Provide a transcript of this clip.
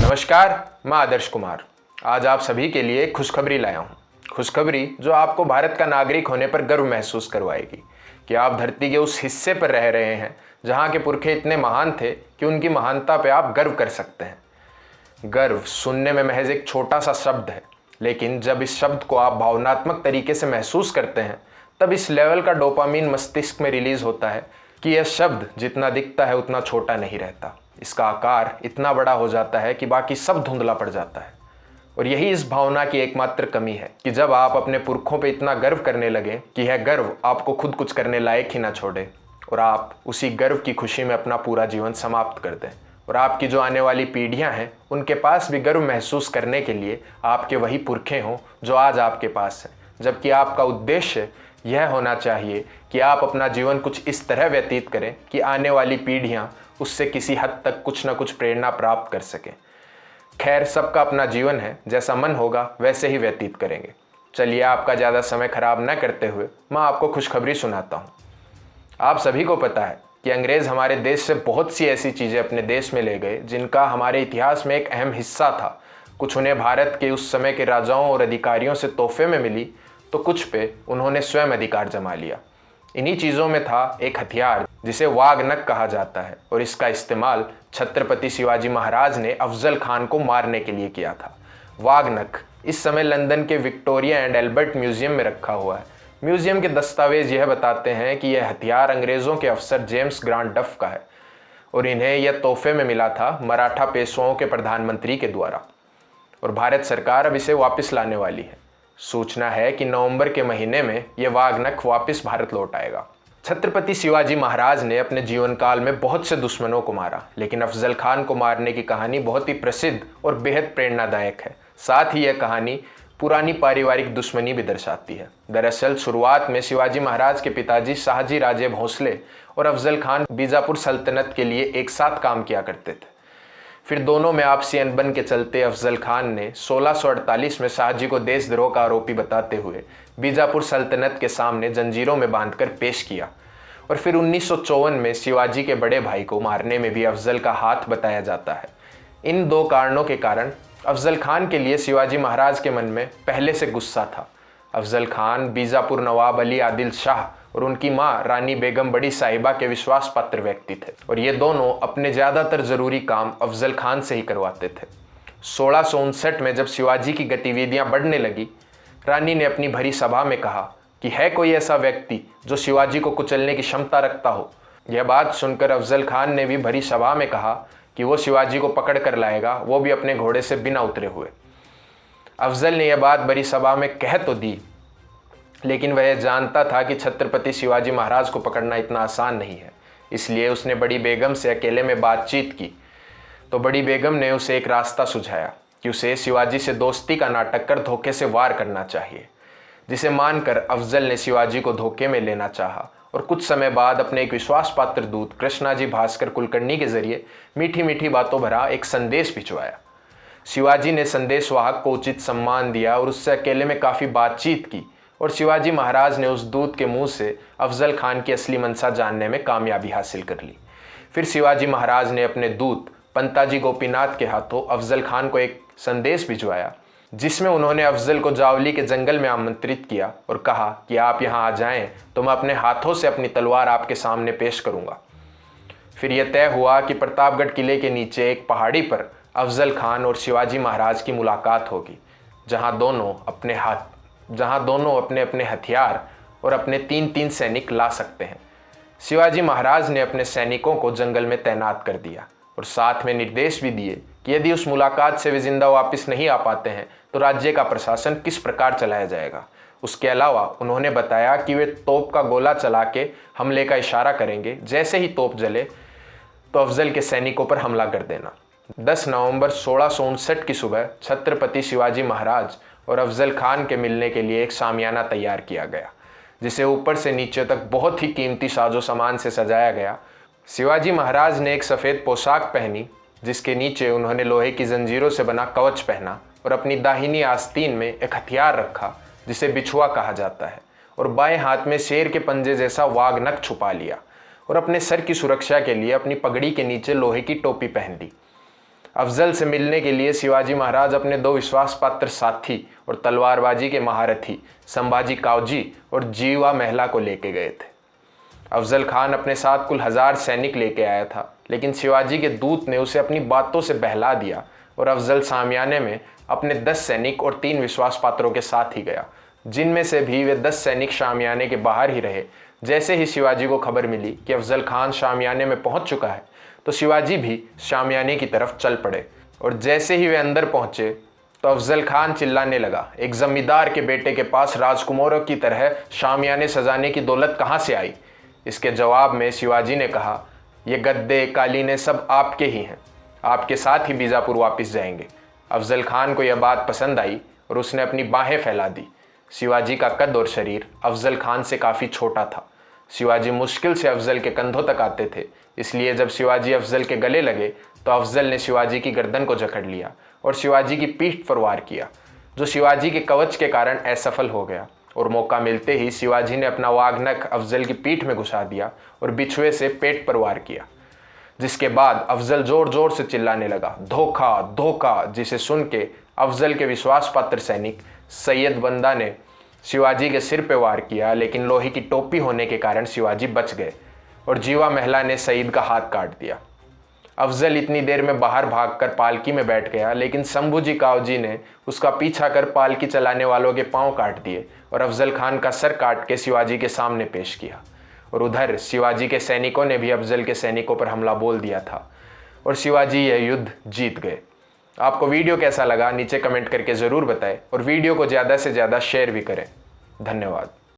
नमस्कार, मैं आदर्श कुमार। आज आप सभी के लिए खुशखबरी लाया हूँ। खुशखबरी जो आपको भारत का नागरिक होने पर गर्व महसूस करवाएगी कि आप धरती के उस हिस्से पर रह रहे हैं जहाँ के पुरखे इतने महान थे कि उनकी महानता पे आप गर्व कर सकते हैं। गर्व सुनने में महज एक छोटा सा शब्द है, लेकिन जब इस शब्द को आप भावनात्मक तरीके से महसूस करते हैं तब इस लेवल का डोपामीन मस्तिष्क में रिलीज होता है कि यह शब्द जितना दिखता है उतना छोटा नहीं रहता। इसका आकार इतना बड़ा हो जाता है कि बाकी सब धुंधला पड़ जाता है। और यही इस भावना की एकमात्र कमी है कि जब आप अपने पुरखों पे इतना गर्व करने लगे कि यह गर्व आपको खुद कुछ करने लायक ही ना छोड़े और आप उसी गर्व की खुशी में अपना पूरा जीवन समाप्त कर दें और आपकी जो आने वाली पीढ़ियां हैं उनके पास भी गर्व महसूस करने के लिए आपके वही पुरखे हों जो आज आपके पास हैं, जबकि आपका उद्देश्य यह होना चाहिए कि आप अपना जीवन कुछ इस तरह व्यतीत करें कि आने वाली पीढ़ियां उससे किसी हद तक कुछ ना कुछ प्रेरणा प्राप्त कर सकें। खैर, सबका अपना जीवन है, जैसा मन होगा वैसे ही व्यतीत करेंगे। चलिए, आपका ज़्यादा समय खराब न करते हुए मैं आपको खुशखबरी सुनाता हूँ। आप सभी को पता है कि अंग्रेज़ हमारे देश से बहुत सी ऐसी चीज़ें अपने देश में ले गए जिनका हमारे इतिहास में एक अहम हिस्सा था। कुछ उन्हें भारत के उस समय के राजाओं और अधिकारियों से तोहफे में मिली तो कुछ पे उन्होंने स्वयं अधिकार जमा लिया। इन्हीं चीज़ों में था एक हथियार जिसे वाघनख कहा जाता है और इसका इस्तेमाल छत्रपति शिवाजी महाराज ने अफजल खान को मारने के लिए किया था। वाघनख इस समय लंदन के विक्टोरिया एंड एल्बर्ट म्यूजियम में रखा हुआ है। म्यूजियम के दस्तावेज यह बताते हैं कि यह हथियार अंग्रेज़ों के अफसर जेम्स ग्रांट डफ का है और इन्हें यह तोहफे में मिला था मराठा पेशवाओं के प्रधानमंत्री के द्वारा और भारत सरकार अब इसे वापस लाने वाली है। सूचना है कि नवंबर के महीने में यह वाघनख वापस भारत लौट आएगा। छत्रपति शिवाजी महाराज ने अपने जीवन काल में बहुत से दुश्मनों को मारा, लेकिन अफजल खान को मारने की कहानी बहुत ही प्रसिद्ध और बेहद प्रेरणादायक है। साथ ही यह कहानी पुरानी पारिवारिक दुश्मनी भी दर्शाती है। दरअसल शुरुआत में शिवाजी महाराज के पिताजी शाहजी राजे भोसले और अफजल खान बीजापुर सल्तनत के लिए एक साथ काम किया करते थे। फिर दोनों में आपसी अनबन के चलते अफजल खान ने 1648 में शाहजी को देशद्रोह का आरोपी बताते हुए बीजापुर सल्तनत के सामने जंजीरों में बांधकर पेश किया और फिर 1954 में शिवाजी के बड़े भाई को मारने में भी अफजल का हाथ बताया जाता है। इन दो कारणों के कारण अफजल खान के लिए शिवाजी महाराज के मन में पहले से गुस्सा था। अफजल खान बीजापुर नवाब अली आदिल शाह और उनकी मां रानी बेगम बड़ी साहिबा के विश्वास पात्र व्यक्ति थे और ये दोनों अपने ज़्यादातर ज़रूरी काम अफजल खान से ही करवाते थे। 1659 में जब शिवाजी की गतिविधियां बढ़ने लगी, रानी ने अपनी भरी सभा में कहा कि है कोई ऐसा व्यक्ति जो शिवाजी को कुचलने की क्षमता रखता हो। यह बात सुनकर अफजल खान ने भी भरी सभा में कहा कि वो शिवाजी को पकड़ कर लाएगा, वो भी अपने घोड़े से बिना उतरे हुए। अफजल ने यह बात बड़ी सभा में कह तो दी, लेकिन वह जानता था कि छत्रपति शिवाजी महाराज को पकड़ना इतना आसान नहीं है। इसलिए उसने बड़ी बेगम से अकेले में बातचीत की तो बड़ी बेगम ने उसे एक रास्ता सुझाया कि उसे शिवाजी से दोस्ती का नाटक कर धोखे से वार करना चाहिए, जिसे मानकर अफजल ने शिवाजी को धोखे में लेना चाहा और कुछ समय बाद अपने एक विश्वास पात्र दूत कृष्णाजी भास्कर कुलकर्णी के जरिए मीठी मीठी बातों भरा एक संदेश भिजवाया। शिवाजी ने संदेशवाहक को उचित सम्मान दिया और उससे अकेले में काफ़ी बातचीत की और शिवाजी महाराज ने उस दूत के मुंह से अफजल खान की असली मंशा जानने में कामयाबी हासिल कर ली। फिर शिवाजी महाराज ने अपने दूत पंताजी गोपीनाथ के हाथों अफजल खान को एक संदेश भिजवाया, जिसमें उन्होंने अफजल को जावली के जंगल में आमंत्रित किया और कहा कि आप यहाँ आ जाएं तो मैं अपने हाथों से अपनी तलवार आपके सामने पेश करूँगा। फिर यह तय हुआ कि प्रतापगढ़ किले के नीचे एक पहाड़ी पर अफजल खान और शिवाजी महाराज की मुलाकात होगी, जहाँ दोनों अपने अपने हथियार और अपने 3-3 सैनिक ला सकते हैं। शिवाजी महाराज ने अपने सैनिकों को जंगल में तैनात कर दिया और साथ में निर्देश भी दिए कि यदि उस मुलाकात से वे जिंदा वापस नहीं आ पाते हैं तो राज्य का प्रशासन किस प्रकार चलाया जाएगा। उसके अलावा उन्होंने बताया कि वे तोप का गोला चला के हमले का इशारा करेंगे। जैसे ही तोप जले तो अफजल के सैनिकों पर हमला कर देना। 10 नवंबर 1659 की सुबह छत्रपति शिवाजी महाराज और अफजल खान के मिलने के लिए एक शामियाना तैयार किया गया, जिसे ऊपर से नीचे तक बहुत ही कीमती साजो सामान से सजाया गया। शिवाजी महाराज ने एक सफ़ेद पोशाक पहनी, जिसके नीचे उन्होंने लोहे की जंजीरों से बना कवच पहना और अपनी दाहिनी आस्तीन में एक हथियार रखा जिसे बिछुआ कहा जाता है और बाएं हाथ में शेर के पंजे जैसा वाघनख छुपा लिया और अपने सर की सुरक्षा के लिए अपनी पगड़ी के नीचे लोहे की टोपी पहन ली। अफजल से मिलने के लिए शिवाजी महाराज अपने 2 विश्वास पात्र साथी और तलवारबाजी के महारथी संभाजी कावजी और जीवा महला को लेके गए थे। अफजल खान अपने साथ कुल 1000 सैनिक लेके आया था, लेकिन शिवाजी के दूत ने उसे अपनी बातों से बहला दिया और अफजल शामियाने में अपने 10 सैनिक और 3 विश्वास पात्रों के साथ ही गया, जिनमें से भी वे 10 सैनिक शामियाने के बाहर ही रहे। जैसे ही शिवाजी को खबर मिली कि अफजल खान शामियाने में पहुंच चुका है, तो शिवाजी भी शामियाने की तरफ चल पड़े और जैसे ही वे अंदर पहुंचे तो अफजल खान चिल्लाने लगा, एक जमींदार के बेटे के पास राजकुमारों की तरह शामियाने सजाने की दौलत कहाँ से आई। इसके जवाब में शिवाजी ने कहा, ये गद्दे कालीने सब आपके ही हैं, आपके साथ ही बीजापुर वापस जाएंगे। अफजल खान को यह बात पसंद आई और उसने अपनी बाहें फैला दी। शिवाजी का कद और शरीर अफजल खान से काफ़ी छोटा था। शिवाजी मुश्किल से अफजल के कंधों तक आते थे, इसलिए जब शिवाजी अफजल के गले लगे तो अफजल ने शिवाजी की गर्दन को जकड़ लिया और शिवाजी की पीठ पर वार किया, जो शिवाजी के कवच के कारण असफल हो गया और मौका मिलते ही शिवाजी ने अपना वाग्नख अफजल की पीठ में घुसा दिया और बिछुए से पेट पर वार किया, जिसके बाद अफजल जोर जोर से चिल्लाने लगा, धोखा धोखा, जिसे सुन के अफजल के विश्वास पात्र सैनिक सैयद बंदा ने शिवाजी के सिर पे वार किया, लेकिन लोहे की टोपी होने के कारण शिवाजी बच गए और जीवा महला ने सईद का हाथ काट दिया। अफजल इतनी देर में बाहर भागकर पालकी में बैठ गया, लेकिन संभाजी कावजी ने उसका पीछा कर पालकी चलाने वालों के पांव काट दिए और अफजल खान का सर काट के शिवाजी के सामने पेश किया। और उधर शिवाजी के सैनिकों ने भी अफजल के सैनिकों पर हमला बोल दिया था और शिवाजी यह युद्ध जीत गए। आपको वीडियो कैसा लगा नीचे कमेंट करके ज़रूर बताएं और वीडियो को ज़्यादा से ज़्यादा शेयर भी करें। धन्यवाद।